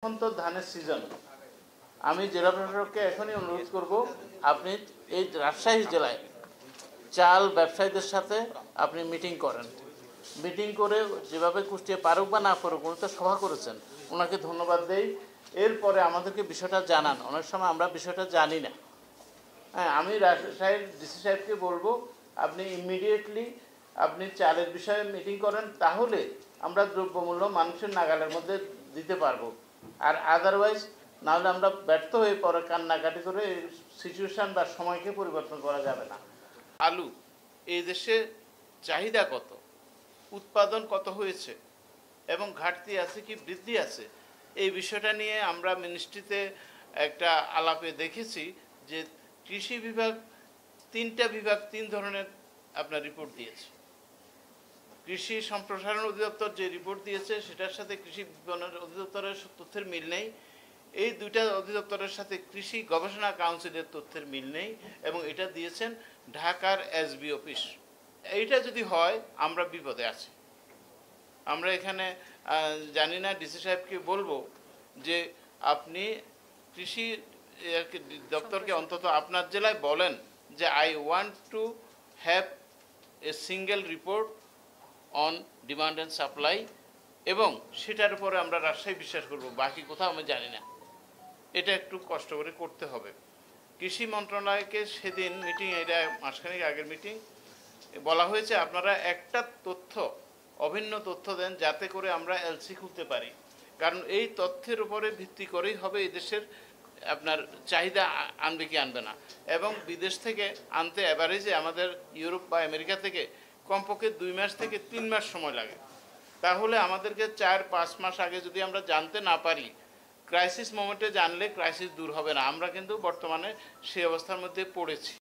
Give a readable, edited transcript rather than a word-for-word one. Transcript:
এখন তো ধানের সিজন। আমি জেলা প্রশাসককে এখনই অনুরোধ করব, আপনি এই রাজশাহী জেলায় চাল ব্যবসায়ীদের সাথে আপনি মিটিং করেন। মিটিং করে যেভাবে কুষ্টিয়া পারুক বা না পারুক, উনি তো সভা করেছেন, ওনাকে ধন্যবাদ দেই। এরপরে আমাদেরকে বিষয়টা জানান, অনেক সময় আমরা বিষয়টা জানি না। হ্যাঁ, আমি রাজশাহীর ডিসি সাহেবকে বলবো, আপনি ইমিডিয়েটলি আপনি চালের বিষয়ে মিটিং করেন, তাহলে আমরা দ্রব্যমূল্য মানুষের নাগালের মধ্যে দিতে পারবো। আর আদারওয়াইজ নাহলে আমরা ব্যর্থ হয়ে পরে কান্নাকাটি করে সিচুয়েশান বা সময়কে পরিবর্তন করা যাবে না। আলু এই দেশে চাহিদা কত, উৎপাদন কত হয়েছে এবং ঘাটতি আছে কি বৃদ্ধি আছে, এই বিষয়টা নিয়ে আমরা মিনিস্ট্রিতে একটা আলাপে দেখেছি যে কৃষি বিভাগ তিনটা বিভাগ তিন ধরনের আপনার রিপোর্ট দিয়েছে। কৃষি সম্প্রসারণ অধিদপ্তর যে রিপোর্ট দিয়েছে সেটার সাথে কৃষি বিপণন অধিদপ্তরের তথ্যের মিল নেই। এই দুইটা অধিদপ্তরের সাথে কৃষি গবেষণা কাউন্সিলের তথ্যের মিল নেই এবং এটা দিয়েছেন ঢাকার এসবি অফিস। এইটা যদি হয় আমরা বিপদে আছি। আমরা এখানে জানি না, ডিসি সাহেবকে বলবো যে আপনি কৃষি দপ্তরকে অন্তত আপনার জেলায় বলেন যে I want to have a single report on demand and supply, এবং সেটার উপরে আমরা রাজশাহী বিশ্বাস করব, বাকি কোথাও আমি জানি না। এটা একটু কষ্ট করে করতে হবে। কৃষি মন্ত্রণালয়কে সেদিন মিটিং, এটা মাসখানেক আগের মিটিং, বলা হয়েছে আপনারা একটা তথ্য, অভিন্ন তথ্য দেন যাতে করে আমরা এলসি খুলতে পারি, কারণ এই তথ্যের উপরে ভিত্তি করেই হবে এই দেশের আপনার চাহিদা আনবে কি আনবে না। এবং বিদেশ থেকে আনতে অ্যাভারেজে আমাদের ইউরোপ বা আমেরিকা থেকে কমপক্ষে 2 মাস থেকে 3 মাস সময় লাগে। তাহলে আমাদেরকে 4-5 মাস আগে যদি আমরা জানতে না পারি, ক্রাইসিস মোমেন্টে জানলে ক্রাইসিস দূর হবে না। আমরা কিন্তু বর্তমানে সেই অবস্থার মধ্যে পড়েছি।